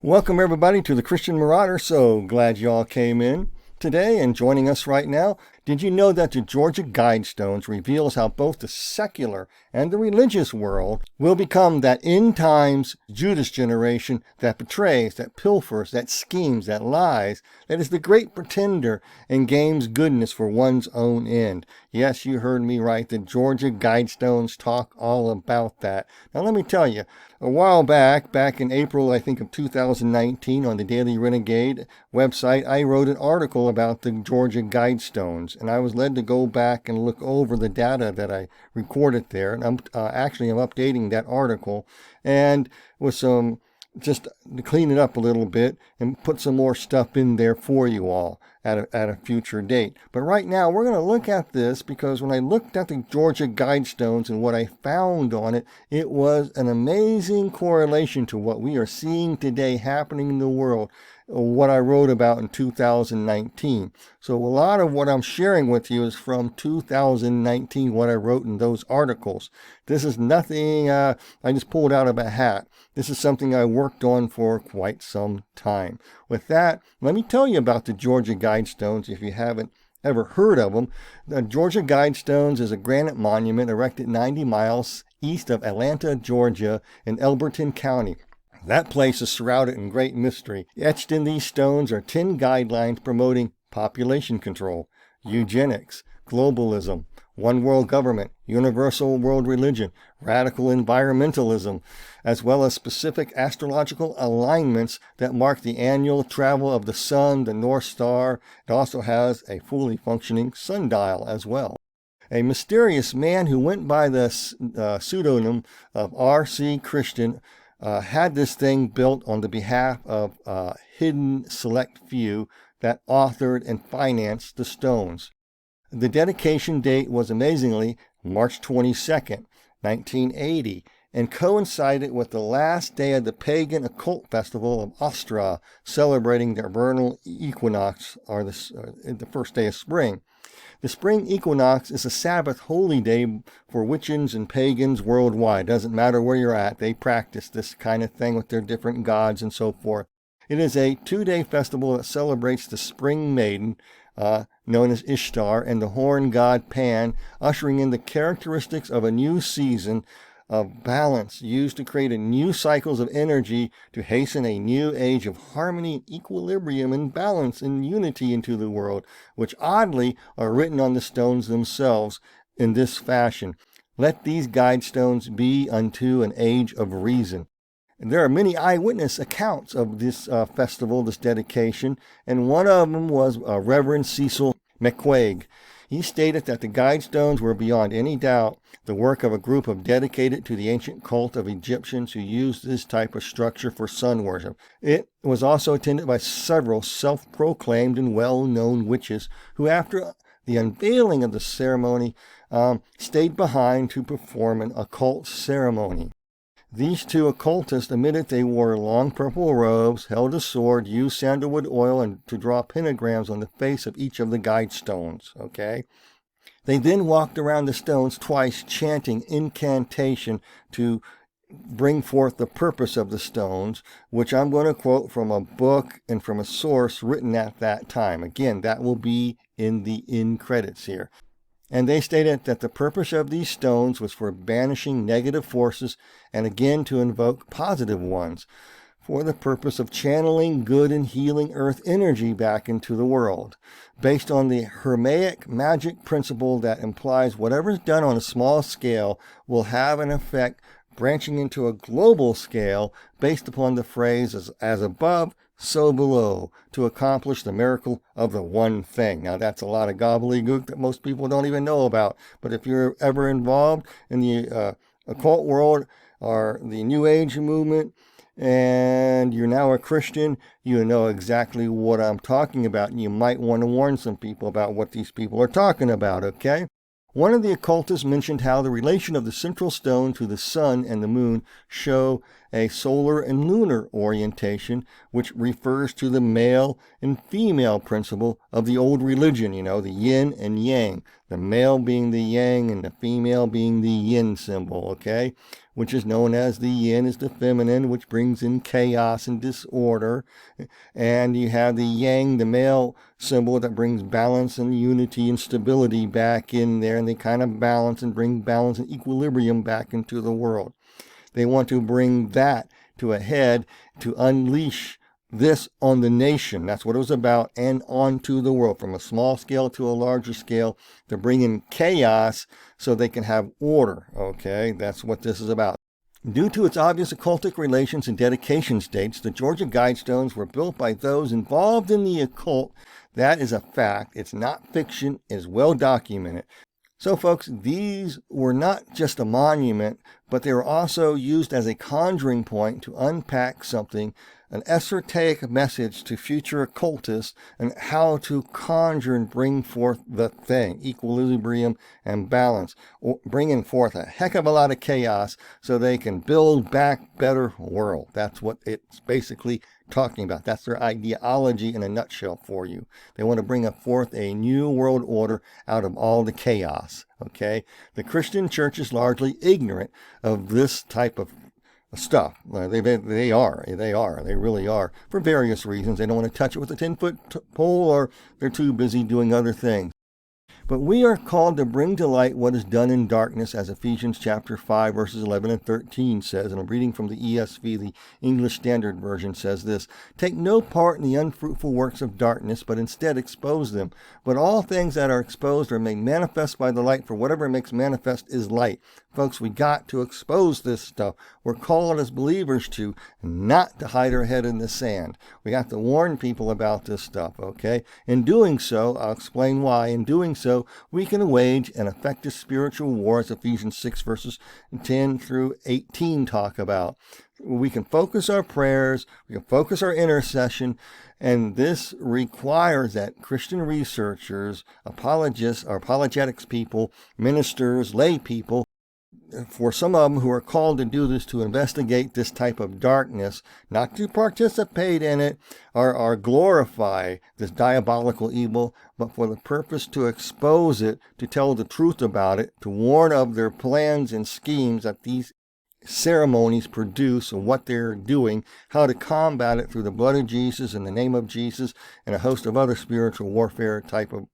Welcome everybody to the Christian Marauder. So glad y'all came in today and joining us right now. Did you know that the Georgia Guidestones reveals how both the secular and the religious world will become that end times Judas generation that betrays, that pilfers, that schemes, that lies, that is the great pretender and gains goodness for one's own end? Yes, you heard me right. The Georgia Guidestones talk all about that. Now let me tell you, a while back in April, I think of 2019, on the Daily Renegade website, I wrote an article about the Georgia Guidestones, and I was led to go back and look over the data that I recorded there. And I'm updating that article, and with some, just to clean it up a little bit and put some more stuff in there for you all at a future date. But right now we're going to look at this because when I looked at the Georgia Guidestones and what I found on it, it was an amazing correlation to what we are seeing today happening in the world, what I wrote about in 2019. So a lot of what I'm sharing with you is from 2019, what I wrote in those articles. This is nothing I just pulled out of a hat. This is something I worked on for quite some time. With that, let me tell you about the Georgia Guidestones if you haven't ever heard of them. The Georgia Guidestones is a granite monument erected 90 miles east of Atlanta, Georgia, in Elberton County. That place is shrouded in great mystery. Etched in these stones are 10 guidelines promoting population control, eugenics, globalism, one world government, universal world religion, radical environmentalism, as well as specific astrological alignments that mark the annual travel of the sun, the North Star. It also has a fully functioning sundial as well. A mysterious man who went by the pseudonym of R.C. Christian had this thing built on the behalf of a hidden select few that authored and financed the stones. The dedication date was amazingly March 22nd, 1980, and coincided with the last day of the pagan occult festival of Ostra, celebrating their vernal equinox, or the first day of spring. The spring equinox is a Sabbath holy day for witches and pagans worldwide. Doesn't matter where you're at, they practice this kind of thing with their different gods and so forth. It is a 2-day festival that celebrates the spring maiden, known as Ishtar, and the horn god Pan, ushering in the characteristics of a new season of balance used to create a new cycles of energy to hasten a new age of harmony, equilibrium, and balance and unity into the world, which oddly are written on the stones themselves in this fashion. Let these guidestones be unto an age of reason. And there are many eyewitness accounts of this festival, this dedication, and one of them was Reverend Cecil McQuaig. He stated that the Guidestones were beyond any doubt the work of a group of dedicated to the ancient cult of Egyptians who used this type of structure for sun worship. It was also attended by several self-proclaimed and well-known witches who, after the unveiling of the ceremony, stayed behind to perform an occult ceremony. These two occultists admitted they wore long purple robes, held a sword, used sandalwood oil, and to draw pentagrams on the face of each of the Guidestones. Okay? They then walked around the stones twice, chanting incantation to bring forth the purpose of the stones, which I'm going to quote from a book and from a source written at that time. Again, that will be in the end credits here. And they stated that the purpose of these stones was for banishing negative forces and again to invoke positive ones, for the purpose of channeling good and healing earth energy back into the world, based on the Hermetic magic principle that implies whatever is done on a small scale will have an effect branching into a global scale based upon the phrase as above, so below, to accomplish the miracle of the one thing. Now that's a lot of gobbledygook that most people don't even know about, but if you're ever involved in the occult world or the New Age movement, and you're now a Christian, you know exactly what I'm talking about, and you might want to warn some people about what these people are talking about, okay? One of the occultists mentioned how the relation of the central stone to the sun and the moon show a solar and lunar orientation, which refers to the male and female principle of the old religion, the yin and yang, the male being the yang and the female being the yin symbol, okay, which is known as the yin is the feminine, which brings in chaos and disorder, and you have the yang, the male symbol, that brings balance and unity and stability back in there, and they kind of balance and bring balance and equilibrium back into the world. They want to bring that to a head to unleash this on the nation. That's what it was about, and onto the world, from a small scale to a larger scale, to bring in chaos so they can have order, okay? That's what this is about. Due to its obvious occultic relations and dedication dates, the Georgia Guidestones were built by those involved in the occult. That is a fact. It's not fiction. It's well documented. So, folks, these were not just a monument, but they were also used as a conjuring point to unpack something, an esoteric message to future occultists, and how to conjure and bring forth the thing, equilibrium and balance, bringing forth a heck of a lot of chaos so they can build back better world. That's what it's basically talking about. That's their ideology in a nutshell for you. They want to bring forth a new world order out of all the chaos, okay? The Christian church is largely ignorant of this type of stuff. They really are, for various reasons. They don't want to touch it with a 10-foot pole, or they're too busy doing other things. But we are called to bring to light what is done in darkness, as Ephesians chapter 5, verses 11 and 13 says. And I'm reading from the ESV, the English Standard Version, says this: "Take no part in the unfruitful works of darkness, but instead expose them. But all things that are exposed are made manifest by the light, for whatever makes manifest is light." Folks, we got to expose this stuff. We're called as believers to, not to hide our head in the sand. We have to warn people about this stuff, okay? In doing so, I'll explain why. In doing so, we can wage an effective spiritual war, as Ephesians 6 verses 10 through 18 talk about. We can focus our prayers, we can focus our intercession, and this requires that Christian researchers, apologists, or apologetics people, ministers, lay people, for some of them who are called to do this, to investigate this type of darkness, not to participate in it or glorify this diabolical evil, but for the purpose to expose it, to tell the truth about it, to warn of their plans and schemes that these ceremonies produce, and what they're doing, how to combat it through the blood of Jesus, in the name of Jesus, and a host of other spiritual warfare type of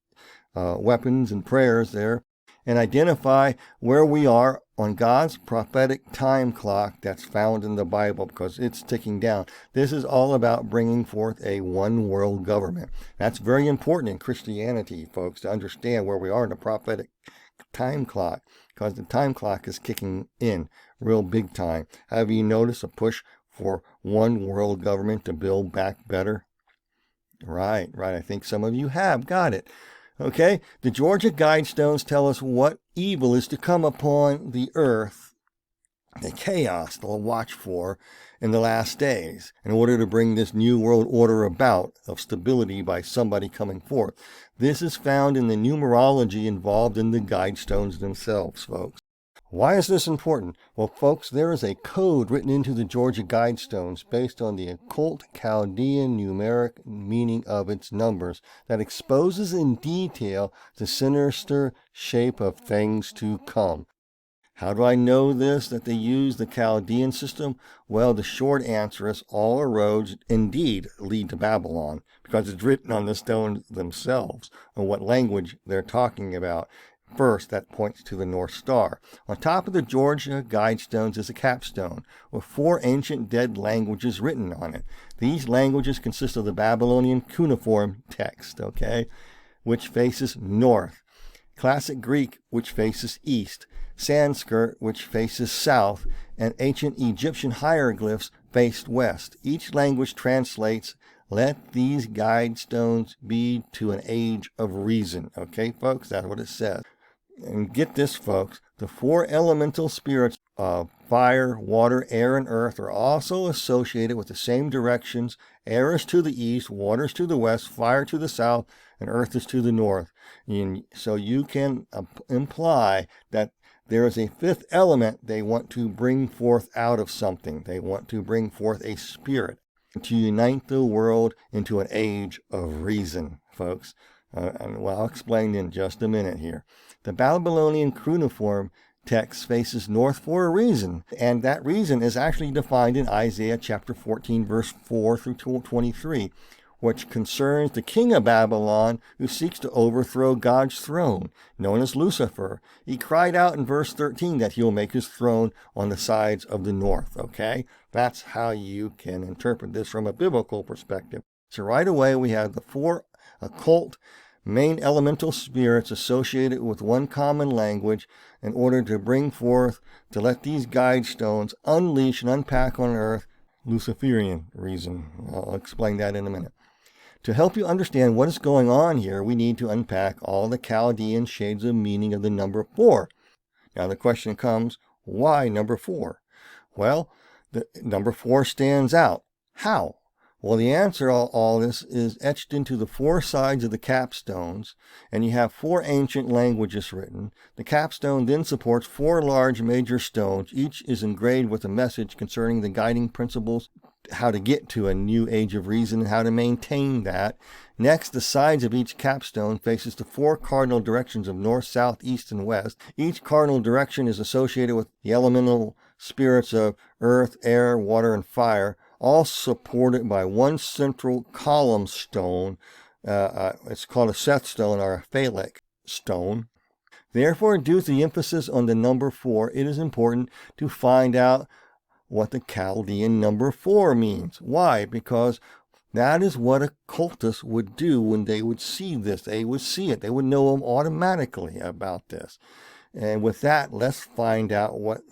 weapons and prayers there, and identify where we are on God's prophetic time clock that's found in the Bible, because it's ticking down. This is all about bringing forth a one world government. That's very important in Christianity, folks, to understand where we are in the prophetic time clock, because the time clock is kicking in real big time. Have you noticed a push for one world government to build back better? Right. I think some of you have got it. Okay, the Georgia Guidestones tell us what evil is to come upon the earth, the chaos they'll watch for in the last days, in order to bring this new world order about of stability by somebody coming forth. This is found in the numerology involved in the Guidestones themselves, folks. Why is this important? Well, folks, there is a code written into the Georgia Guidestones based on the occult Chaldean numeric meaning of its numbers that exposes in detail the sinister shape of things to come. How do I know this, that they use the Chaldean system? Well, the short answer is all roads indeed lead to Babylon, because it's written on the stones themselves, or what language they're talking about. First, that points to the North Star. On top of the Georgia Guidestones is a capstone with 4 ancient dead languages written on it. These languages consist of the Babylonian cuneiform text, okay, which faces north, Classic Greek, which faces east, Sanskrit, which faces south, and ancient Egyptian hieroglyphs faced west. Each language translates, "Let these Guidestones be to an age of reason." Okay, folks, that's what it says. And get this, folks, the 4 elemental spirits of fire, water, air, and earth are also associated with the same directions. Air is to the east, water is to the west, fire to the south, and earth is to the north. And so you can imply that there is a fifth element they want to bring forth out of something. They want to bring forth a spirit to unite the world into an age of reason, folks. And well, I'll explain in just a minute here. The Babylonian cuneiform text faces north for a reason, and that reason is actually defined in Isaiah chapter 14, verse 4 through 23, which concerns the king of Babylon who seeks to overthrow God's throne, known as Lucifer. He cried out in verse 13 that he'll make his throne on the sides of the north, okay? That's how you can interpret this from a biblical perspective. So right away we have the four occult main elemental spirits associated with one common language in order to bring forth, to let these Guidestones unleash and unpack on earth Luciferain reason. I'll explain that in a minute. To help you understand what is going on here, we need to unpack all the Chaldean shades of meaning of the number 4. Now the question comes, why number 4? Well, the number 4 stands out. How? Well, the answer to all this is etched into the 4 sides of the capstones, and you have 4 ancient languages written. The capstone then supports 4 large major stones. Each is engraved with a message concerning the guiding principles, how to get to a new age of reason, and how to maintain that. Next, the sides of each capstone faces the 4 cardinal directions of north, south, east, and west. Each cardinal direction is associated with the elemental spirits of earth, air, water, and fire, all supported by one central column stone. It's called a Seth stone or a phallic stone. Therefore, due to the emphasis on the number 4, it is important to find out what the Chaldean number 4 means. Why? Because that is what occultists would do when they would see this. They would see it. They would know them automatically about this. And with that, let's find out what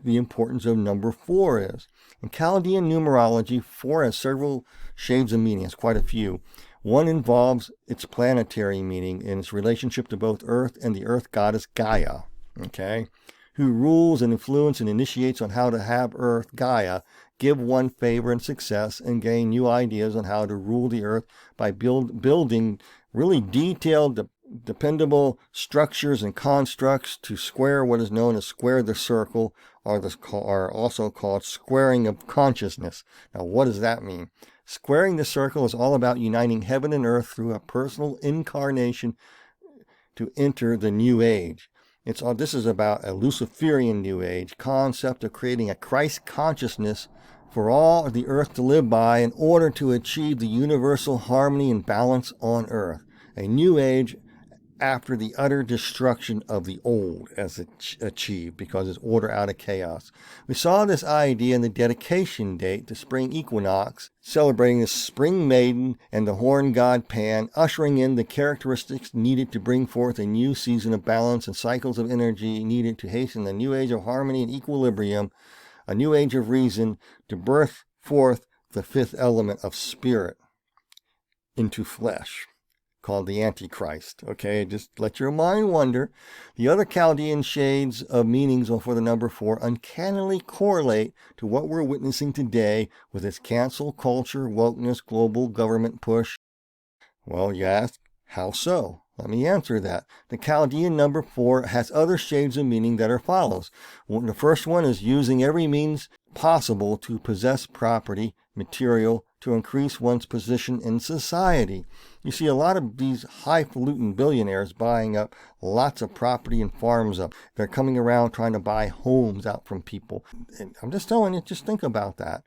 the importance of number 4 is. In Chaldean numerology, 4 has several shades of meaning. It's quite a few. One involves its planetary meaning in its relationship to both Earth and the Earth goddess Gaia, okay, who rules and influences and initiates on how to have Earth, Gaia, give one favor and success and gain new ideas on how to rule the Earth by building really detailed, dependable structures and constructs to square what is known as square the circle, are also called squaring of consciousness. Now, what does that mean? Squaring the circle is all about uniting heaven and earth through a personal incarnation to enter the new age. This is about a Luciferain new age concept of creating a Christ consciousness for all of the earth to live by in order to achieve the universal harmony and balance on earth. A new age after the utter destruction of the old as achieved, because it's order out of chaos. We saw this idea in the dedication date, the spring equinox, celebrating the spring maiden and the horn god Pan, ushering in the characteristics needed to bring forth a new season of balance and cycles of energy needed to hasten the new age of harmony and equilibrium, a new age of reason, to birth forth the 5th element of spirit into flesh, called the Antichrist. Okay, just let your mind wander. The other Chaldean shades of meanings for the number 4 uncannily correlate to what we're witnessing today with its cancel culture, wokeness, global government push. Well, you ask, how so? Let me answer that. The Chaldean number 4 has other shades of meaning that are follows. Well, the first one is using every means possible to possess property, material, to increase one's position in society. You see a lot of these highfalutin billionaires buying up lots of property and farms up. They're coming around trying to buy homes out from people. And I'm just telling you, just think about that.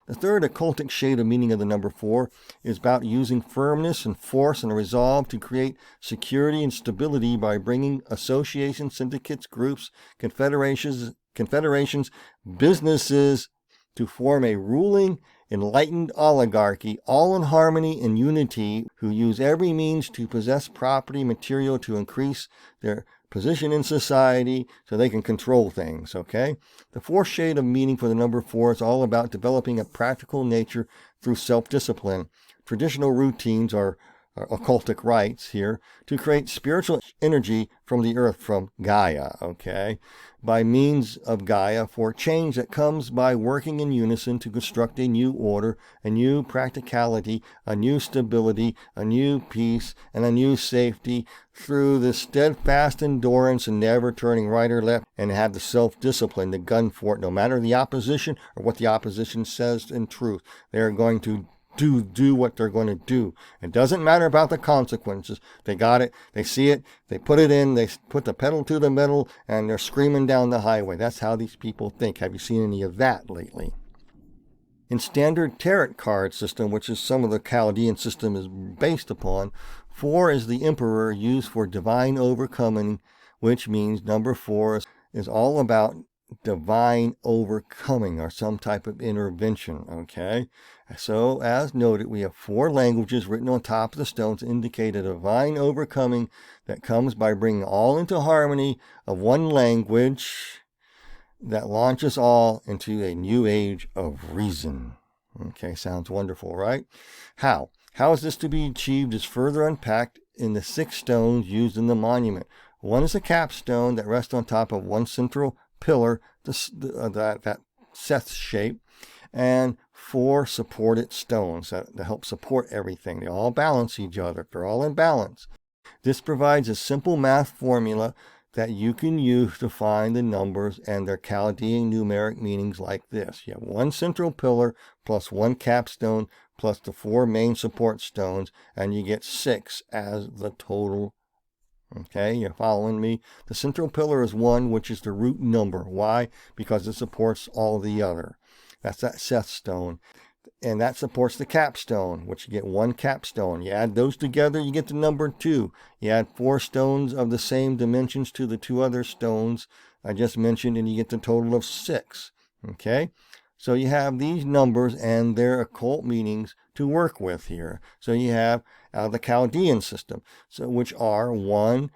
The third occultic shade of meaning of the number 4 is about using firmness and force and resolve to create security and stability by bringing associations, syndicates, groups, confederations, businesses to form a ruling, enlightened oligarchy, all in harmony and unity, who use every means to possess property, material to increase their position in society so they can control things, okay? The 4th shade of meaning for the number 4 is all about developing a practical nature through self-discipline. Traditional routines are occultic rites here, to create spiritual energy from the earth, from Gaia, okay, by means of Gaia, for change that comes by working in unison to construct a new order, a new practicality, a new stability, a new peace, and a new safety through the steadfast endurance and never turning right or left, and have the self-discipline, the gun for it, no matter the opposition or what the opposition says in truth. They're going to do what they're going to do. It doesn't matter about the consequences. They got it, they see it, they put it in, they put the pedal to the metal, and they're screaming down the highway. That's how these people think. Have you seen any of that lately? In standard tarot card system, which is some of the Chaldean system is based upon, 4 is the emperor used for divine overcoming, which means number 4 is all about divine overcoming or some type of intervention, okay? So, as noted, we have 4 languages written on top of the stones indicate a divine overcoming that comes by bringing all into harmony of one language that launches all into a new age of reason. Okay, sounds wonderful, right? How? How is this to be achieved is further unpacked in the 6 stones used in the monument. One is a capstone that rests on top of one central pillar, that Seth shape, and 4 supported stones that help support everything. They all balance each other. They're all in balance. This provides a simple math formula that you can use to find the numbers and their Chaldean numeric meanings like this. You have one central pillar plus one capstone plus the 4 main support stones, and you get 6 as the total. Okay, you're following me? The central pillar is 1, which is the root number. Why? Because it supports all the other. That's that Seth stone. And that supports the capstone, which you get 1 capstone. You add those together, you get the number 2. You add 4 stones of the same dimensions to the 2 other stones I just mentioned, and you get the total of 6. Okay? So you have these numbers and their occult meanings to work with here. So you have out of the Chaldean system, so which are 1,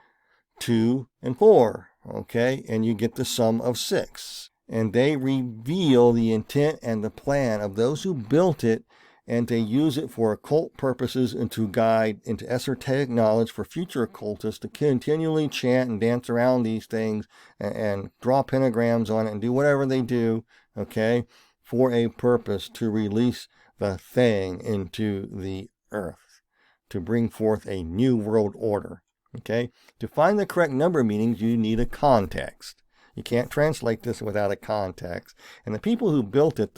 2, and 4. Okay? And you get the sum of 6. And they reveal the intent and the plan of those who built it, and to use it for occult purposes and to guide into esoteric knowledge for future occultists to continually chant and dance around these things and draw pentagrams on it and do whatever they do, okay, for a purpose to release the thing into the earth, to bring forth a new world order, okay? To find the correct number meanings, you need a context. You can't translate this without a context. And the people who built it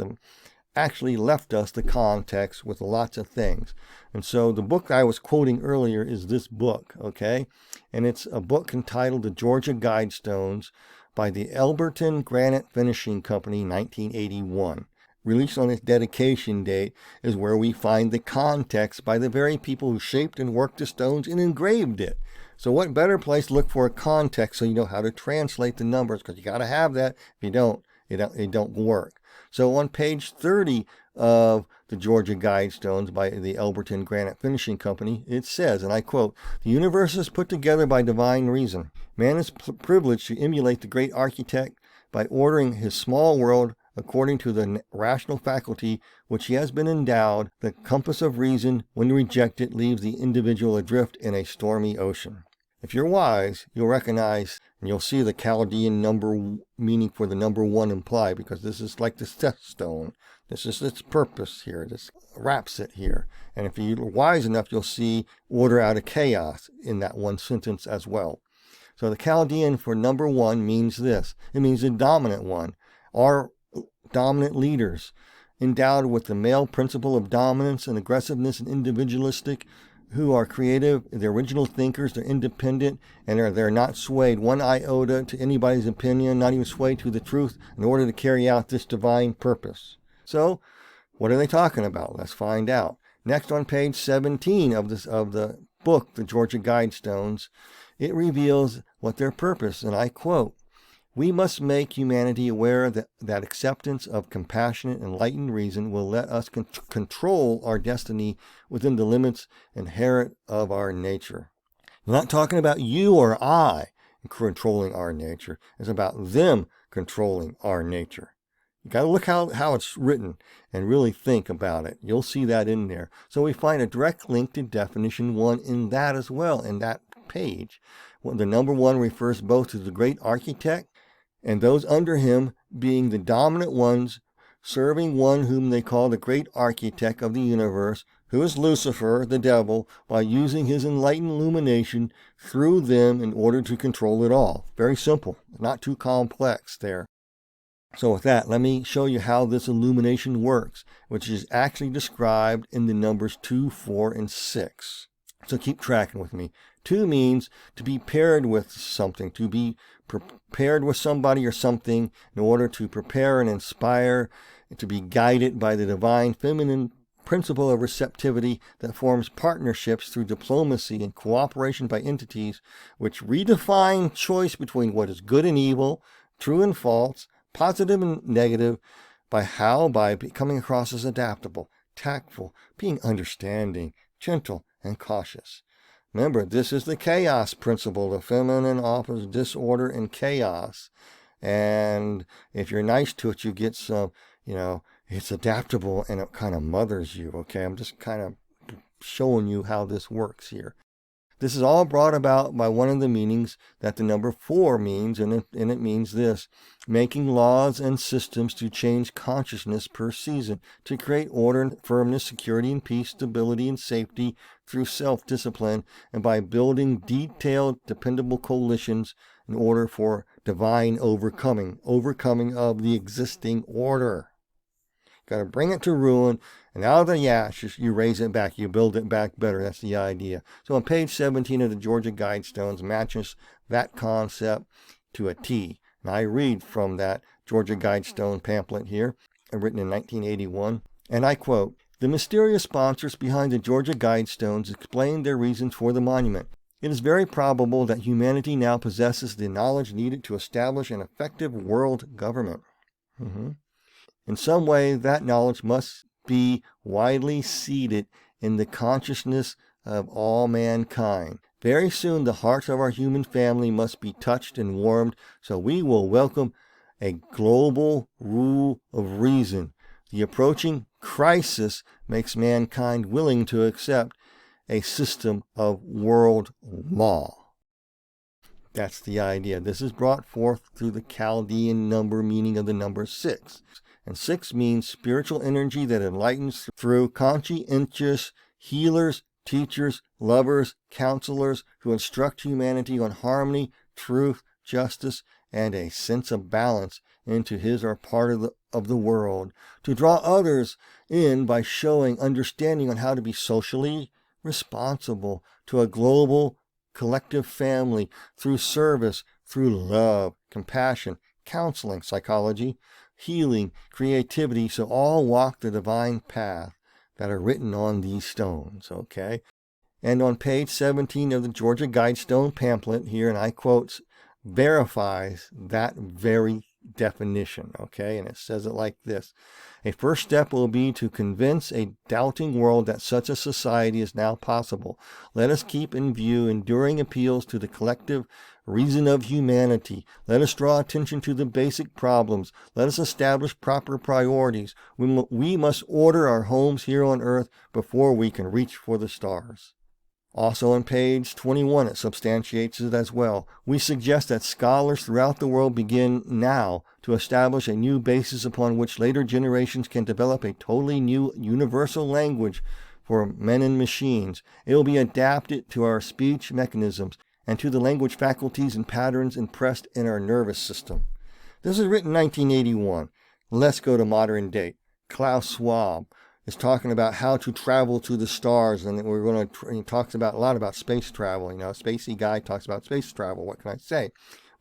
actually left us the context with lots of things. And so the book I was quoting earlier is this book, okay? And it's a book entitled The Georgia Guidestones by the Elberton Granite Finishing Company, 1981. Released on its dedication date is where we find the context by the very people who shaped and worked the stones and engraved it. So what better place to look for a context so you know how to translate the numbers, because you got to have that. If you don't, it don't work. So on page 30 of the Georgia Guidestones by the Elberton Granite Finishing Company, it says, and I quote, "The universe is put together by divine reason. Man is privileged to emulate the great architect by ordering his small world according to the rational faculty which he has been endowed. The compass of reason, when rejected, leaves the individual adrift in a stormy ocean." If you're wise, you'll recognize and you'll see the Chaldean number meaning for the number 1 implied, because this is like the Seth stone. This is its purpose here. This wraps it here. And if you're wise enough, you'll see order out of chaos in that one sentence as well. So the Chaldean for number 1 means this. It means the dominant one. Our dominant leaders, endowed with the male principle of dominance and aggressiveness and individualistic, who are creative, they're original thinkers, they're independent, and they're not swayed one iota to anybody's opinion, not even swayed to the truth, in order to carry out this divine purpose. So, what are they talking about? Let's find out. Next, on page 17 of the book, The Georgia Guidestones, it reveals what their purpose, and I quote, "We must make humanity aware that acceptance of compassionate, enlightened reason will let us control our destiny within the limits inherent of our nature." I'm not talking about you or I controlling our nature. It's about them controlling our nature. You got to look how it's written and really think about it. You'll see that in there. So we find a direct link to definition 1 in that as well, in that page. Well, the number 1 refers both to the great architect and those under him being the dominant ones, serving one whom they call the great architect of the universe, who is Lucifer, the devil, by using his enlightened illumination through them in order to control it all. Very simple, not too complex there. So with that, let me show you how this illumination works, which is actually described in the numbers 2, 4, and 6. So keep tracking with me. 2 means to be paired with something, to be prepared with somebody or something in order to prepare and inspire, and to be guided by the divine feminine principle of receptivity that forms partnerships through diplomacy and cooperation by entities which redefine choice between what is good and evil, true and false, positive and negative, by coming across as adaptable, tactful, being understanding, gentle, and cautious. Remember, this is the chaos principle. The feminine offers disorder and chaos. And if you're nice to it, you get some, it's adaptable and it kind of mothers you, okay? I'm just kind of showing you how this works here. This is all brought about by one of the meanings that the number 4 means, and it means this: making laws and systems to change consciousness per season, to create order and firmness, security and peace, stability and safety through self-discipline, and by building detailed, dependable coalitions in order for divine overcoming of the existing order. Got to bring it to ruin, and out of the ashes, you raise it back. You build it back better. That's the idea. So on page 17 of the Georgia Guidestones matches that concept to a T. And I read from that Georgia Guidestone pamphlet here, written in 1981, and I quote, "The mysterious sponsors behind the Georgia Guidestones explained their reasons for the monument. It is very probable that humanity now possesses the knowledge needed to establish an effective world government. In some way, that knowledge must be widely seated in the consciousness of all mankind. Very soon, the hearts of our human family must be touched and warmed, so we will welcome a global rule of reason. The approaching crisis makes mankind willing to accept a system of world law." That's the idea. This is brought forth through the Chaldean number meaning of the number 6. And 6 means spiritual energy that enlightens through conscientious healers, teachers, lovers, counselors who instruct humanity on harmony, truth, justice, and a sense of balance into his or part of the world, to draw others in by showing understanding on how to be socially responsible to a global collective family through service, through love, compassion, counseling, psychology, healing, creativity, so all walk the divine path that are written on these stones, okay? And on page 17 of the Georgia Guidestone pamphlet here, and I quote, verifies that very definition, okay? And it says it like this: "A first step will be to convince a doubting world that such a society is now possible. Let us keep in view enduring appeals to the collective reason of humanity. Let us draw attention to the basic problems. Let us establish proper priorities. We must order our homes here on earth before we can reach for the stars." Also on page 21, it substantiates it as well. "We suggest that scholars throughout the world begin now to establish a new basis upon which later generations can develop a totally new universal language for men and machines. It will be adapted to our speech mechanisms and to the language faculties and patterns impressed in our nervous system." This is written in 1981. Let's go to modern date. Klaus Schwab is talking about how to travel to the stars, and he talks about a lot about space travel. A spacey guy talks about space travel. What can I say?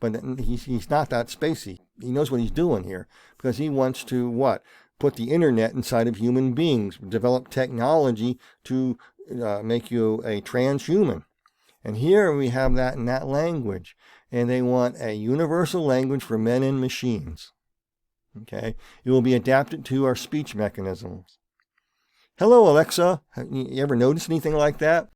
But he's not that spacey. He knows what he's doing here, because he wants to what? Put the internet inside of human beings, develop technology to make you a transhuman. And here we have that in that language, and they want a universal language for men and machines. Okay, it will be adapted to our speech mechanisms. Hello, Alexa. You ever notice anything like that?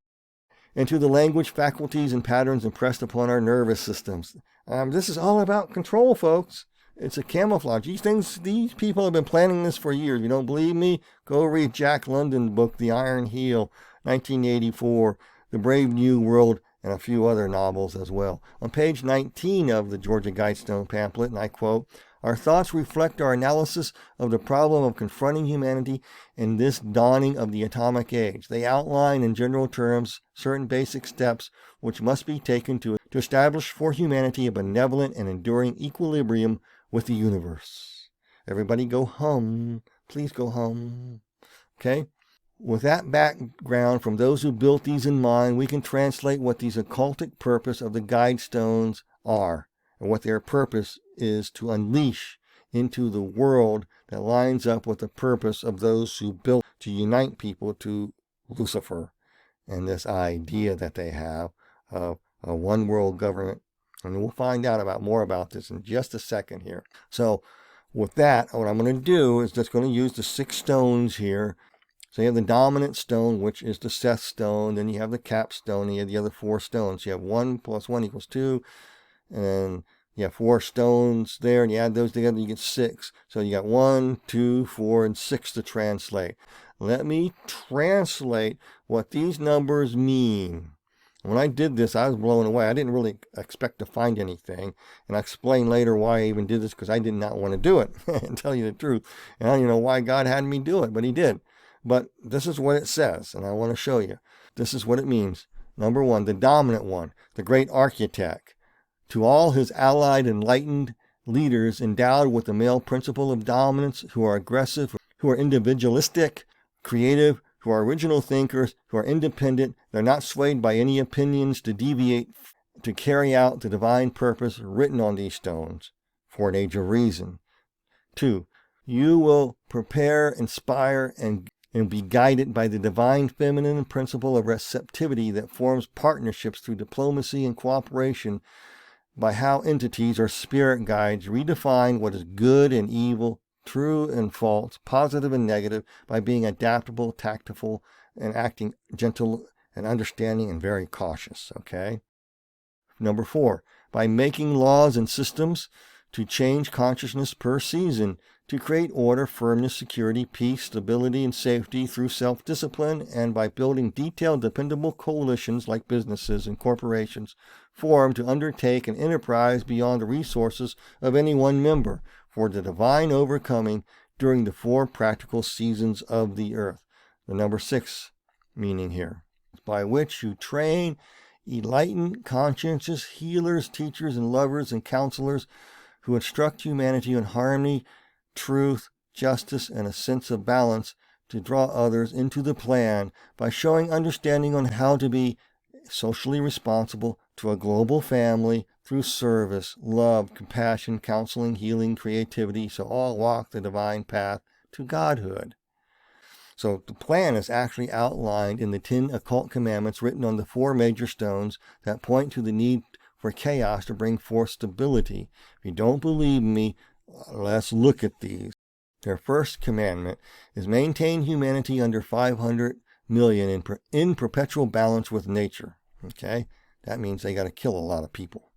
And to the language faculties and patterns impressed upon our nervous systems. This is all about control, folks. It's a camouflage. These people have been planning this for years. You don't believe me? Go read Jack London's book, The Iron Heel, 1984, The Brave New World, and a few other novels as well. On page 19 of the Georgia Guidestone pamphlet, and I quote, "Our thoughts reflect our analysis of the problem of confronting humanity in this dawning of the atomic age. They outline in general terms certain basic steps which must be taken to establish for humanity a benevolent and enduring equilibrium with the universe." Everybody go hum. Please go hum. Okay? With that background from those who built these in mind, we can translate what these occultic purpose of the Guidestones are, and what their purpose is to unleash into the world that lines up with the purpose of those who built to unite people to Lucifer and this idea that they have of a one world government. And we'll find out more about this in just a second here. So with that, what I'm going to do is just going to use the 6 stones here. So you have the dominant stone, which is the Seth stone. Then you have the capstone, and you have the other 4 stones. You have 1 plus 1 equals 2. And you have 4 stones there, and you add those together, you get 6. So you got 1, 2, 4, and 6 to translate. Let me translate what these numbers mean. When I did this, I was blown away. I didn't really expect to find anything. And I'll explain later why I even did this, because I did not want to do it, and tell you the truth. And I don't even know why God had me do it, but he did. But this is what it says, and I want to show you. This is what it means. Number 1, the dominant one, the great architect. To all his allied enlightened leaders endowed with the male principle of dominance, who are aggressive, who are individualistic, creative, who are original thinkers, who are independent, they're not swayed by any opinions to deviate, to carry out the divine purpose written on these stones for an age of reason. 2, you will prepare, inspire, and be guided by the divine feminine principle of receptivity that forms partnerships through diplomacy and cooperation, by how entities or spirit guides redefine what is good and evil, true and false, positive and negative, by being adaptable, tactful, and acting gentle and understanding and very cautious. Okay? Number 4, by making laws and systems to change consciousness per season, to create order, firmness, security, peace, stability, and safety through self-discipline, and by building detailed, dependable coalitions like businesses and corporations formed to undertake an enterprise beyond the resources of any one member for the divine overcoming during the 4 practical seasons of the earth. The number 6 meaning here, by which you train enlightened, conscientious healers, teachers, and lovers and counselors who instruct humanity in harmony, truth, justice, and a sense of balance to draw others into the plan by showing understanding on how to be socially responsible to a global family through service, love, compassion, counseling, healing, creativity, so all walk the divine path to godhood. So the plan is actually outlined in the 10 occult commandments written on the 4 major stones that point to the need for chaos to bring forth stability. If you don't believe me, let's look at these. Their first commandment is maintain humanity under 500 million in perpetual balance with nature. Okay? That means they got to kill a lot of people.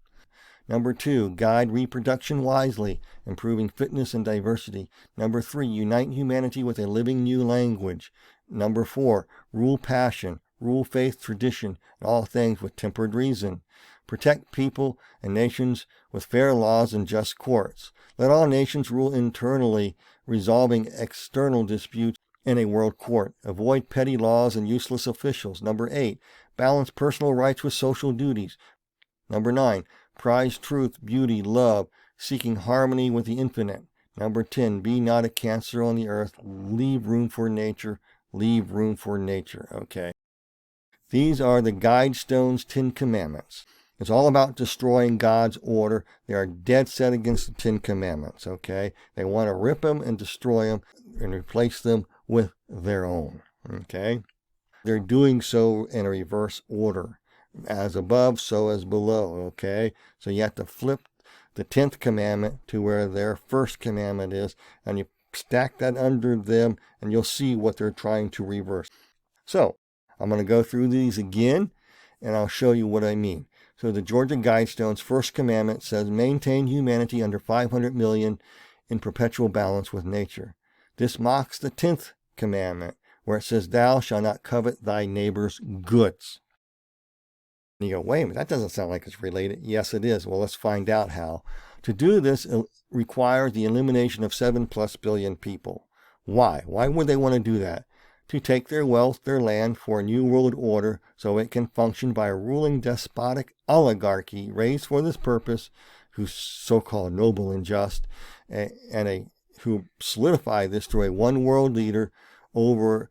Number 2, guide reproduction wisely, improving fitness and diversity. Number 3, unite humanity with a living new language. Number 4, rule passion, rule faith, tradition, and all things with tempered reason. Protect people and nations with fair laws and just courts. Let all nations rule internally, resolving external disputes in a world court. Avoid petty laws and useless officials. Number 8, balance personal rights with social duties. Number 9, prize truth, beauty, love, seeking harmony with the infinite. Number 10, be not a cancer on the earth. Leave room for nature. Leave room for nature. Okay. These are the Guidestones' 10 Commandments. It's all about destroying God's order. They are dead set against the 10 Commandments, okay? They want to rip them and destroy them and replace them with their own, okay? They're doing so in a reverse order. As above, so as below, okay? So you have to flip the 10th commandment to where their first commandment is, and you stack that under them, and you'll see what they're trying to reverse. So I'm going to go through these again, and I'll show you what I mean. So the Georgia Guidestones' first commandment says, maintain humanity under 500 million in perpetual balance with nature. This mocks the 10th commandment, where it says, thou shalt not covet thy neighbor's goods. And you go, wait a minute, that doesn't sound like it's related. Yes, it is. Well, let's find out how. To do this requires the elimination of 7+ billion people. Why? Why would they want to do that? To take their wealth, their land, for a new world order, so it can function by a ruling despotic oligarchy raised for this purpose, who's so-called noble and just, who solidify this through a one world leader over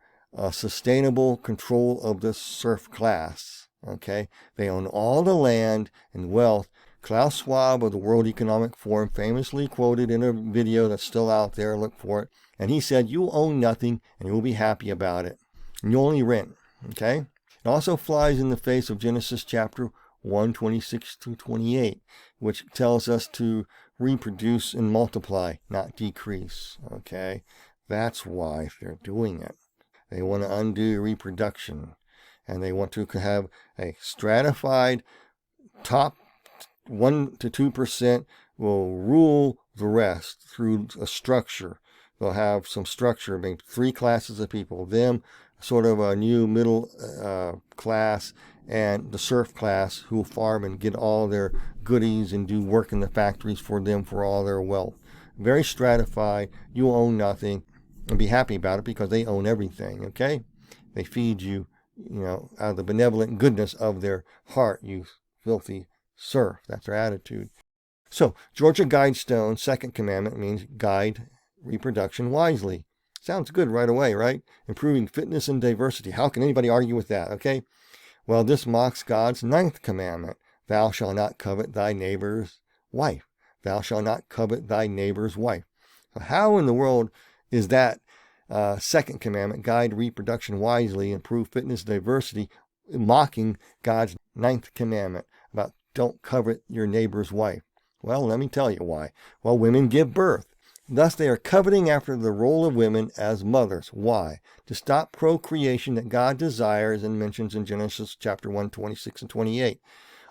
sustainable control of the serf class. Okay, they own all the land and wealth. Klaus Schwab of the World Economic Forum famously quoted in a video that's still out there, look for it, and he said, you own nothing and you'll be happy about it. And you only rent. Okay, it also flies in the face of Genesis chapter 1:26-28, which tells us to reproduce and multiply, not decrease. Okay, that's why they're doing it. They want to undo reproduction, and they want to have a stratified top 1 to 2% will rule the rest through a structure. They'll have some structure, maybe 3 classes of people, them, sort of a new middle class, and the serf class who farm and get all their goodies and do work in the factories for them for all their wealth. Very stratified. You own nothing, and be happy about it because they own everything. Okay, they feed you, out of the benevolent goodness of their heart, you filthy serf. That's their attitude. So Georgia Guidestone, second commandment, means guide reproduction wisely. Sounds good right away, right? Improving fitness and diversity. How can anybody argue with that? Okay. Well, this mocks God's 9th commandment. Thou shalt not covet thy neighbor's wife. Thou shalt not covet thy neighbor's wife. So how in the world is that second commandment, guide reproduction wisely, improve fitness, diversity, mocking God's 9th commandment about don't covet your neighbor's wife? Well, let me tell you why. Well, women give birth. Thus, they are coveting after the role of women as mothers. Why? To stop procreation that God desires and mentions in Genesis chapter 1:26-28.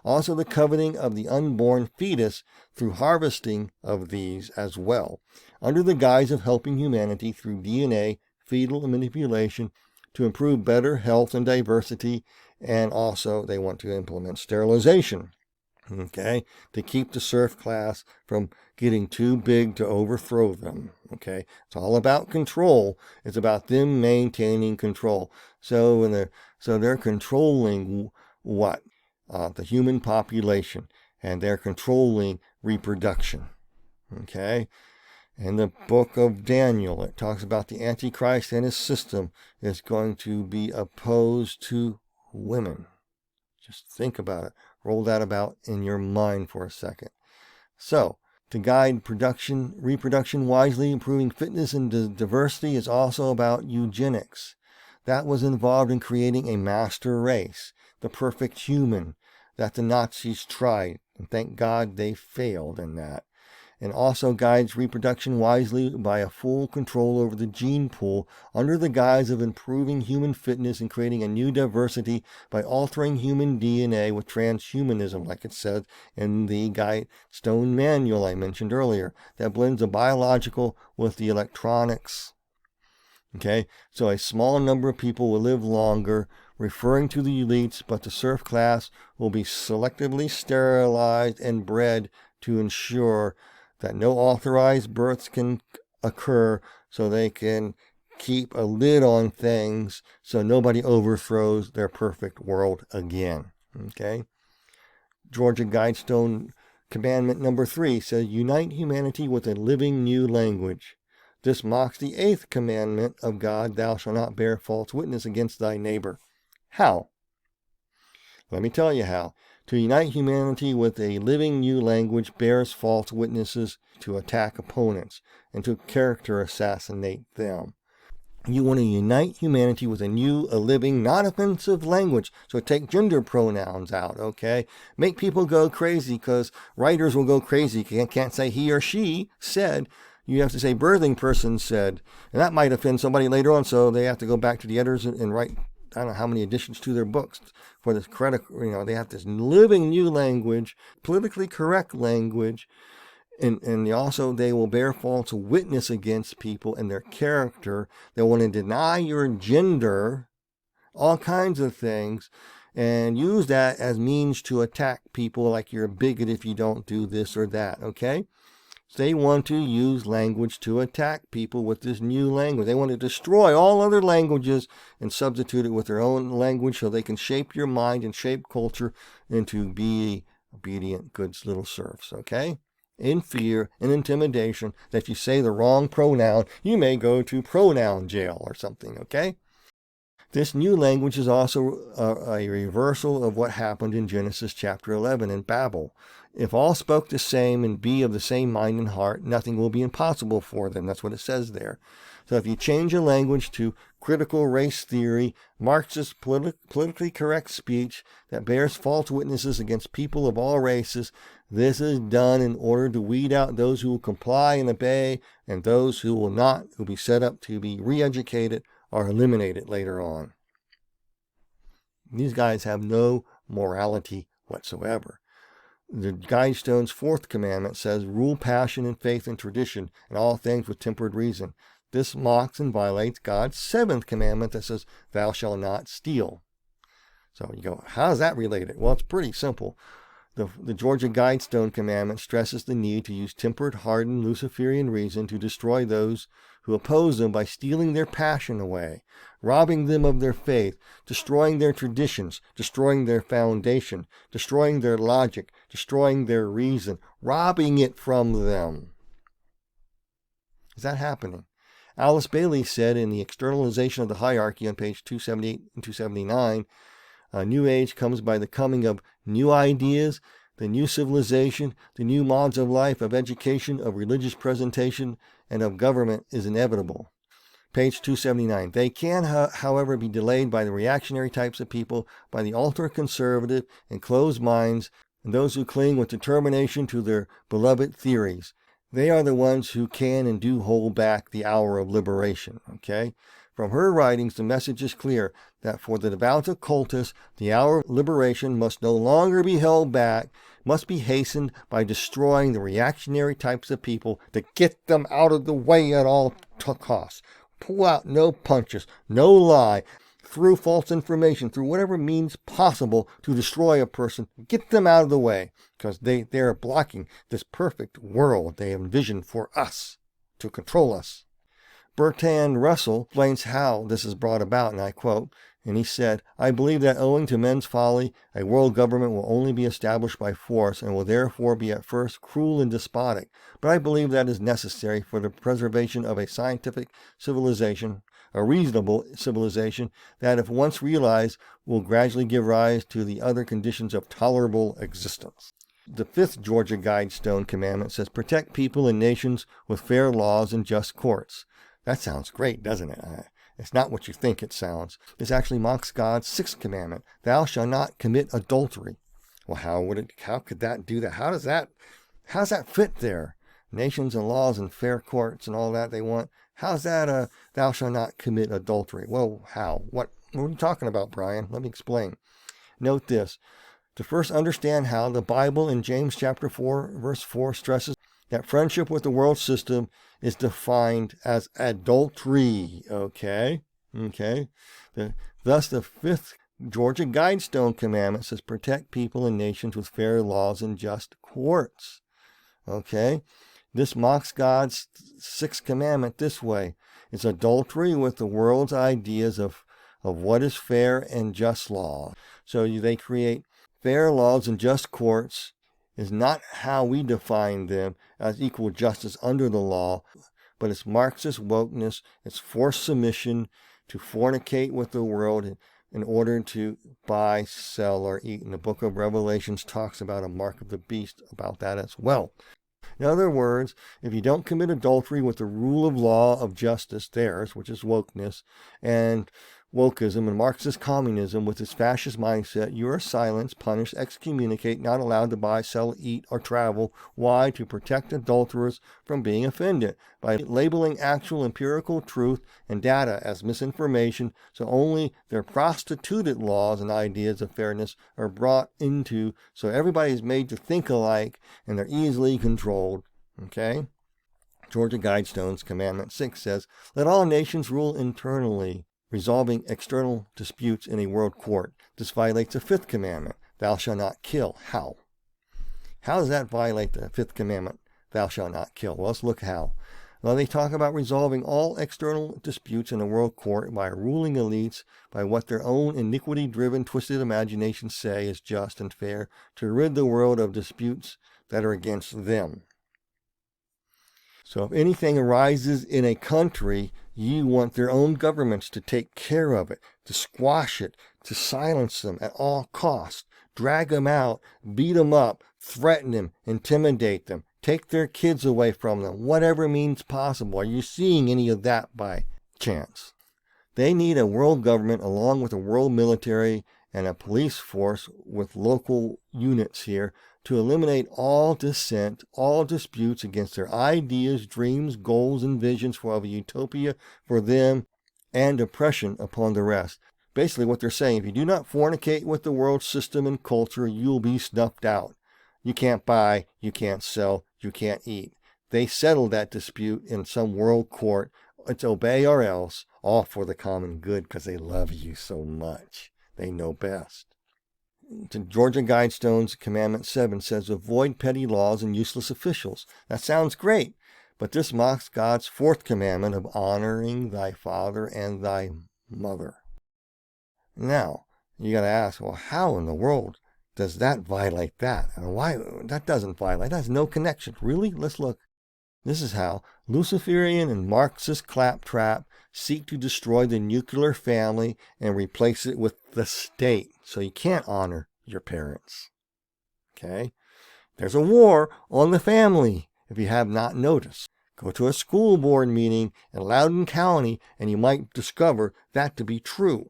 Also, the coveting of the unborn fetus through harvesting of these as well, under the guise of helping humanity through DNA, fetal manipulation, to improve better health and diversity, and also they want to implement sterilization. Okay, to keep the serf class from getting too big to overthrow them. Okay, it's all about control. It's about them maintaining control. So they're controlling what? The human population, and they're controlling reproduction. Okay, in the book of Daniel, it talks about the Antichrist and his system is going to be opposed to women. Just think about it. Roll that about in your mind for a second. So, to guide reproduction wisely, improving fitness and diversity is also about eugenics. That was involved in creating a master race, the perfect human, that the Nazis tried, and thank God they failed in that. And also guides reproduction wisely by a full control over the gene pool under the guise of improving human fitness and creating a new diversity by altering human DNA with transhumanism, like it said in the Guidestone manual I mentioned earlier, that blends the biological with the electronics. Okay, so a small number of people will live longer, referring to the elites, but the serf class will be selectively sterilized and bred to ensure that no authorized births can occur, so they can keep a lid on things so nobody overthrows their perfect world again. Okay? Georgia Guidestone commandment number 3 says, unite humanity with a living new language. This mocks the 8th commandment of God, thou shalt not bear false witness against thy neighbor. How? Let me tell you how. To unite humanity with a living new language bears false witnesses to attack opponents and to character assassinate them. You want to unite humanity with a living, non-offensive language. So take gender pronouns out, okay? Make people go crazy, because writers will go crazy. You can't say he or she said. You have to say birthing person said. And that might offend somebody later on, so they have to go back to the editors and write I don't know how many additions to their books for this critical, they have this living new language, politically correct language, and also they will bear false witness against people and their character. They want to deny your gender, all kinds of things, and use that as means to attack people, like you're a bigot if you don't do this or that, okay? So they want to use language to attack people with this new language. They want to destroy all other languages and substitute it with their own language so they can shape your mind and shape culture into be obedient, good little serfs, okay? In fear and intimidation that if you say the wrong pronoun, you may go to pronoun jail or something, okay? This new language is also a reversal of what happened in Genesis chapter 11 in Babel. If all spoke the same and be of the same mind and heart, nothing will be impossible for them. That's what it says there. So if you change a language to critical race theory, Marxist politically correct speech that bears false witnesses against people of all races, this is done in order to weed out those who will comply and obey, and those who will not, who will be set up to be re-educated or eliminated later on. These guys have no morality whatsoever. The Guidestones' 4th commandment says, rule passion and faith and tradition and all things with tempered reason. This mocks and violates God's 7th commandment that says, thou shalt not steal. So you go, how's that related? Well, it's pretty simple. The Georgia Guidestone commandment stresses the need to use tempered, hardened Luciferain reason to destroy those who oppose them by stealing their passion away, robbing them of their faith, destroying their traditions, destroying their foundation, destroying their logic, destroying their reason, robbing it from them. Is that happening? Alice Bailey said in The Externalization of the Hierarchy on page 278 and 279, a new age comes by the coming of new ideas, the new civilization, the new modes of life, of education, of religious presentation, and of government is inevitable. Page 279. They can, however, be delayed by the reactionary types of people, by the ultra-conservative and closed minds, and those who cling with determination to their beloved theories. They are the ones who can and do hold back the hour of liberation, okay? From her writings, the message is clear that for the devout occultists, the hour of liberation must no longer be held back, must be hastened by destroying the reactionary types of people to get them out of the way at all costs. Pull out no punches, no lie, through false information, through whatever means possible to destroy a person. Get them out of the way, because they're blocking this perfect world they envisioned for us, to control us. Bertrand Russell explains how this is brought about, and I quote, and he said, I believe that owing to men's folly, a world government will only be established by force and will therefore be at first cruel and despotic. But I believe that is necessary for the preservation of a scientific civilization, a reasonable civilization that, if once realized, will gradually give rise to the other conditions of tolerable existence. The 5th Georgia Guidestone commandment says, protect people and nations with fair laws and just courts. That sounds great, doesn't it? It's not what you think it sounds. This actually mocks God's 6th commandment. Thou shalt not commit adultery. Well, how could that do that? How does that fit there? Nations and laws and fair courts and all that they want. How's that thou shalt not commit adultery? Well, how? What are you talking about, Brian? Let me explain. Note this. To first understand how the Bible in James chapter 4, verse 4 stresses that friendship with the world system is defined as adultery, okay? Thus, the 5th Georgia Guidestone commandment says, protect people and nations with fair laws and just courts, okay? This mocks God's 6th commandment this way. It's adultery with the world's ideas of what is fair and just law. So they create fair laws and just courts is not how we define them as equal justice under the law, but it's Marxist wokeness, it's forced submission to fornicate with the world in order to buy, sell, or eat. And the book of Revelations talks about a mark of the beast about that as well. In other words, if you don't commit adultery with the rule of law of justice, theirs, which is wokeness, and wokeism and Marxist communism with its fascist mindset, you are silenced, punished, excommunicate, not allowed to buy, sell, eat, or travel. Why? To protect adulterers from being offended by labeling actual empirical truth and data as misinformation, so only their prostituted laws and ideas of fairness are brought into, so everybody is made to think alike and they're easily controlled. Okay? Georgia Guidestones, Commandment 6 says, let all nations rule internally, resolving external disputes in a world court. This violates the 5th commandment, thou shalt not kill. How? How does that violate the 5th commandment, thou shalt not kill? Well, let's look how. Well, they talk about resolving all external disputes in a world court by ruling elites, by what their own iniquity-driven, twisted imaginations say is just and fair, to rid the world of disputes that are against them. So if anything arises in a country, you want their own governments to take care of it, to squash it, to silence them at all costs, drag them out, beat them up, threaten them, intimidate them, take their kids away from them, whatever means possible. Are you seeing any of that by chance? They need a world government along with a world military and a police force with local units here to eliminate all dissent, all disputes against their ideas, dreams, goals, and visions for a utopia for them and oppression upon the rest. Basically what they're saying, if you do not fornicate with the world system and culture, you'll be snuffed out. You can't buy, you can't sell, you can't eat. They settled that dispute in some world court. It's obey or else, all for the common good because they love you so much. They know best. To Georgia Guidestones, Commandment 7 says, avoid petty laws and useless officials. That sounds great, but this mocks God's 4th commandment of honoring thy father and thy mother. Now, you got to ask, well, how in the world does that violate that? And why? That doesn't violate. That has no connection. Really? Let's look. This is how Luciferain and Marxist claptrap seek to destroy the nuclear family and replace it with the state. So you can't honor your parents. Okay? There's a war on the family, if you have not noticed. Go to a school board meeting in Loudoun County and you might discover that to be true.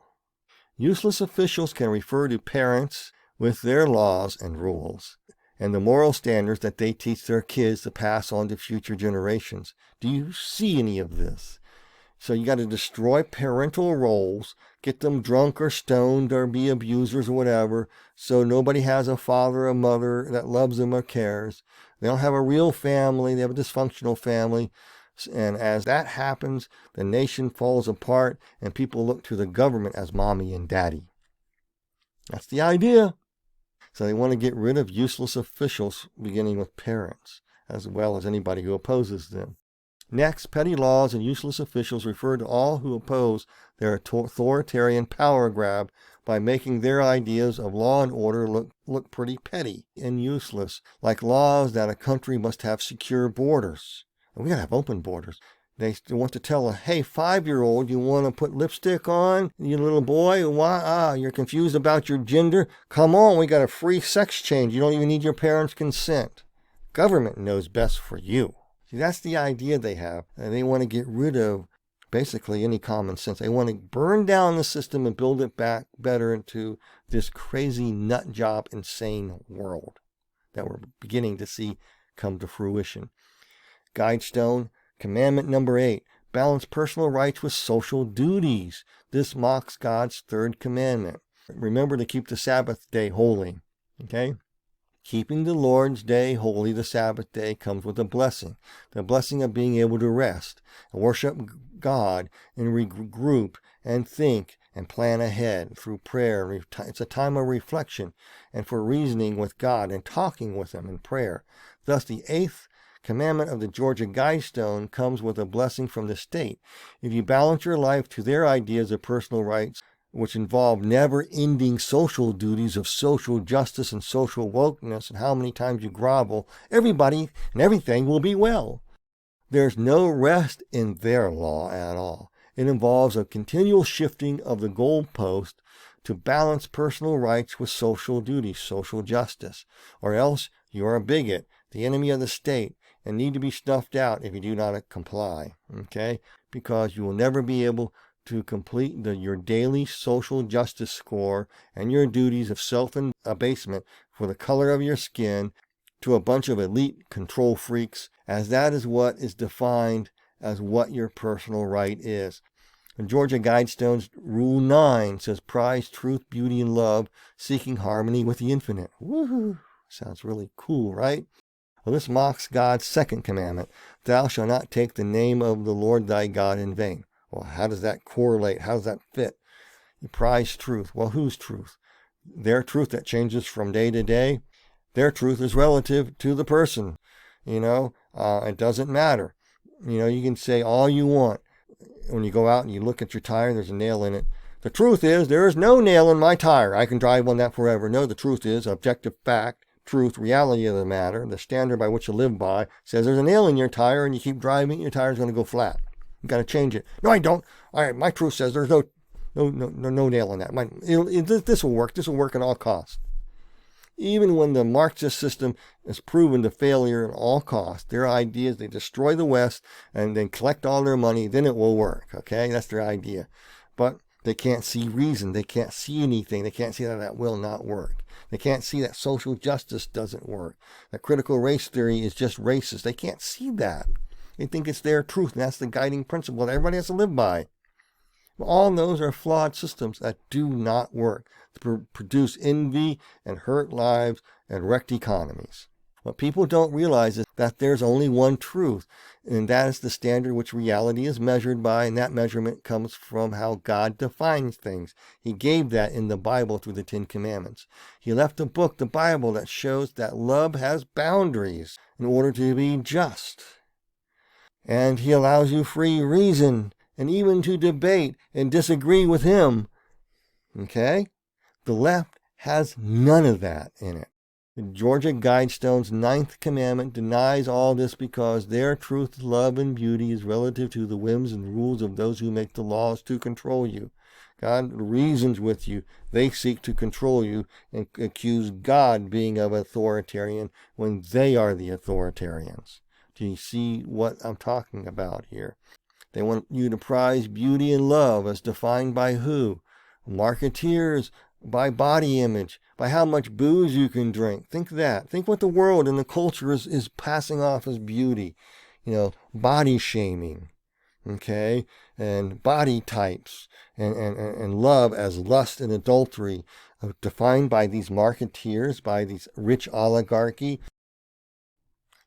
Useless officials can refer to parents with their laws and rules and the moral standards that they teach their kids to pass on to future generations. Do you see any of this? So you got to destroy parental roles, get them drunk or stoned or be abusers or whatever, so nobody has a father or mother that loves them or cares. They don't have a real family. They have a dysfunctional family. And as that happens, the nation falls apart and people look to the government as mommy and daddy. That's the idea. So they want to get rid of useless officials, beginning with parents, as well as anybody who opposes them. Next, petty laws and useless officials refer to all who oppose their authoritarian power grab by making their ideas of law and order look pretty petty and useless, like laws that a country must have secure borders. And we got to have open borders. They want to tell a, hey, 5-year-old, you want to put lipstick on, you little boy? Why? You're confused about your gender? Come on, we got a free sex change. You don't even need your parents' consent. Government knows best for you. See, that's the idea they have. And they want to get rid of basically any common sense. They want to burn down the system and build it back better into this crazy nut job, insane world that we're beginning to see come to fruition. Guidestone, Commandment number 8, balance personal rights with social duties. This mocks God's 3rd commandment. Remember to keep the Sabbath day holy. Okay? Keeping the Lord's day holy, the Sabbath day, comes with a blessing. The blessing of being able to rest and worship God and regroup and think and plan ahead through prayer. It's a time of reflection and for reasoning with God and talking with Him in prayer. Thus, the 8th commandment of the Georgia Guidestone comes with a blessing from the state. If you balance your life to their ideas of personal rights, which involve never-ending social duties of social justice and social wokeness, and how many times you grovel, everybody and everything will be well. There's no rest in their law at all. It involves a continual shifting of the goalpost to balance personal rights with social duties, social justice, or else you are a bigot, the enemy of the state, and need to be snuffed out if you do not comply, okay? Because you will never be able to complete your daily social justice score and your duties of self-abasement for the color of your skin to a bunch of elite control freaks, as that is what is defined as what your personal right is. In Georgia Guidestones, Rule 9 says, prize truth, beauty, and love, seeking harmony with the infinite. Woohoo! Sounds really cool, right? Well, this mocks God's second commandment, thou shalt not take the name of the Lord thy God in vain. Well, how does that correlate? How does that fit? You prize truth. Well, whose truth? Their truth that changes from day to day? Their truth is relative to the person. It doesn't matter. You can say all you want. When you go out and you look at your tire, there's a nail in it. The truth is, there is no nail in my tire. I can drive on that forever. No, the truth is, objective fact, truth, reality of the matter, the standard by which you live by, says there's a nail in your tire and you keep driving, your tire's going to go flat. You got to change it. No, I don't. All right, my truth says there's no nail in that. This will work. This will work at all costs. Even when the Marxist system is proven to failure at all costs, their idea is they destroy the West and then collect all their money, then it will work. Okay, that's their idea. But they can't see reason. They can't see anything. They can't see that will not work. They can't see that social justice doesn't work. That critical race theory is just racist. They can't see that. They think it's their truth, and that's the guiding principle that everybody has to live by. All those are flawed systems that do not work, to produce envy and hurt lives and wrecked economies. What people don't realize is that there's only one truth, and that is the standard which reality is measured by, and that measurement comes from how God defines things. He gave that in the Bible through the Ten Commandments. He left a book, the Bible, that shows that love has boundaries in order to be just. And he allows you free reason and even to debate and disagree with him. Okay? The left has none of that in it. The Georgia Guidestones' 9th commandment denies all this because their truth, love, and beauty is relative to the whims and rules of those who make the laws to control you. God reasons with you. They seek to control you and accuse God being of authoritarian when they are the authoritarians. Do you see what I'm talking about here? They want you to prize beauty and love as defined by who? Marketeers, by body image, by how much booze you can drink. Think that. Think what the world and the culture is passing off as beauty. Body shaming, okay? And body types, and love as lust and adultery, defined by these marketeers, by these rich oligarchy.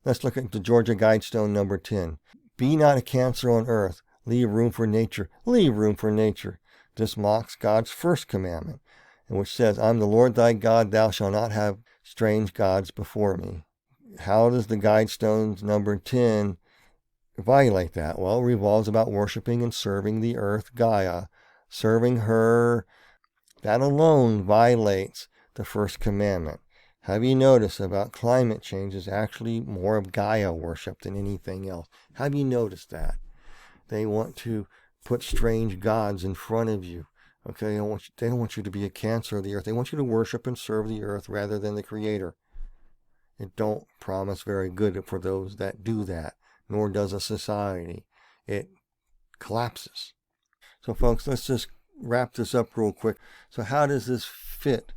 Let's look at the Georgia Guidestone number 10. Be not a cancer on earth. Leave room for nature. Leave room for nature. This mocks God's first commandment, which says, I'm the Lord thy God, thou shalt not have strange gods before me. How does the Guidestones number 10 violate that? Well, it revolves about worshiping and serving the earth Gaia. Serving her, that alone violates the first commandment. Have you noticed about climate change is actually more of Gaia worship than anything else? Have you noticed that? They want to put strange gods in front of you. Okay, they don't want you to be a cancer of the earth. They want you to worship and serve the earth rather than the Creator. It don't promise very good for those that do that, nor does a society. It collapses. So folks, let's just wrap this up real quick. So how does this fit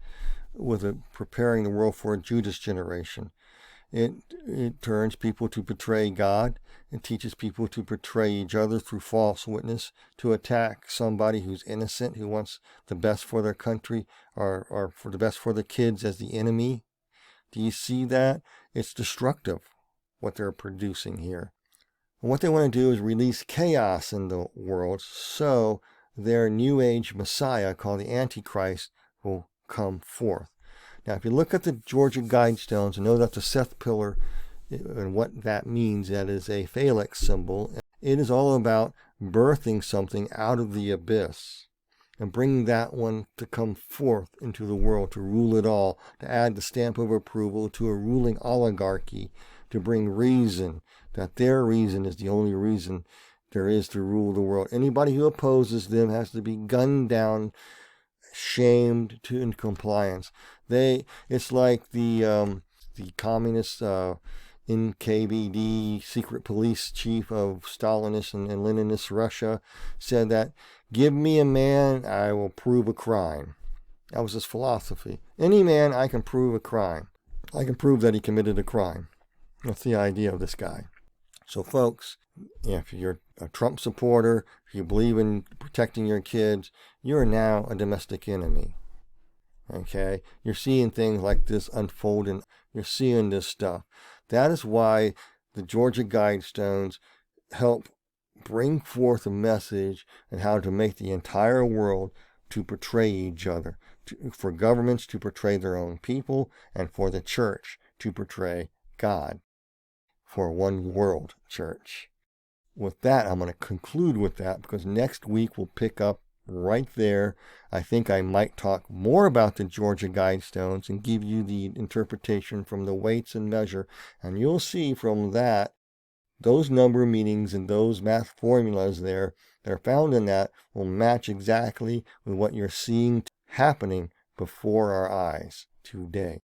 with preparing the world for a Judas generation? It turns people to betray God. It teaches people to betray each other through false witness, to attack somebody who's innocent, who wants the best for their country or for the best for the kids as the enemy. Do you see that? It's destructive, what they're producing here. And what they want to do is release chaos in the world so their New Age Messiah, called the Antichrist, will come forth. Now, if you look at the Georgia Guidestones and know that the Seth pillar and what that means, that is a phallic symbol. It is all about birthing something out of the abyss and bringing that one to come forth into the world, to rule it all, to add the stamp of approval to a ruling oligarchy, to bring reason, that their reason is the only reason there is to rule the world. Anybody who opposes them has to be gunned down, shamed to in compliance. It's like the communist NKJV secret police chief of Stalinist and Leninist Russia said that Give me a man, I will prove a crime. That was his philosophy. Any man, I can prove a crime. I can prove that he committed a crime. That's the idea of this guy. So folks, if you're a Trump supporter, if you believe in protecting your kids, you're now a domestic enemy. Okay? You're seeing things like this unfolding. You're seeing this stuff. That is why the Georgia Guidestones help bring forth a message on how to make the entire world to portray each other, for governments to portray their own people, and for the church to portray God, for one world church. With that, I'm going to conclude with that, because next week we'll pick up right there. I think I might talk more about the Georgia Guidestones and give you the interpretation from the weights and measure, and you'll see from that those number meanings and those math formulas there that are found in that will match exactly with what you're seeing happening before our eyes today.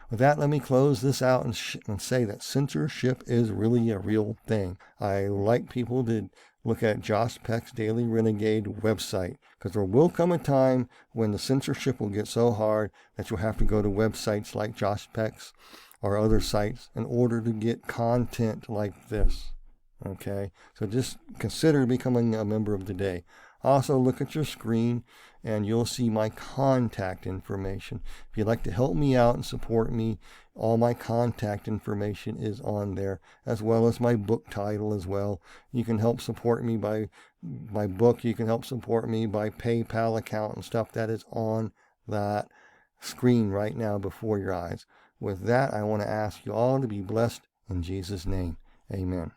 With that, let me close this out and say that censorship is really a real thing. I like people to look at Josh Peck's Daily Renegade website, because there will come a time when the censorship will get so hard that you'll have to go to websites like Josh Peck's or other sites in order to get content like this. Okay? So just consider becoming a member of the day. Also, look at your screen and you'll see my contact information. If you'd like to help me out and support me, all my contact information is on there, as well as my book title as well. You can help support me by my book. You can help support me by PayPal account and stuff that is on that screen right now before your eyes. With that, I want to ask you all to be blessed in Jesus' name. Amen.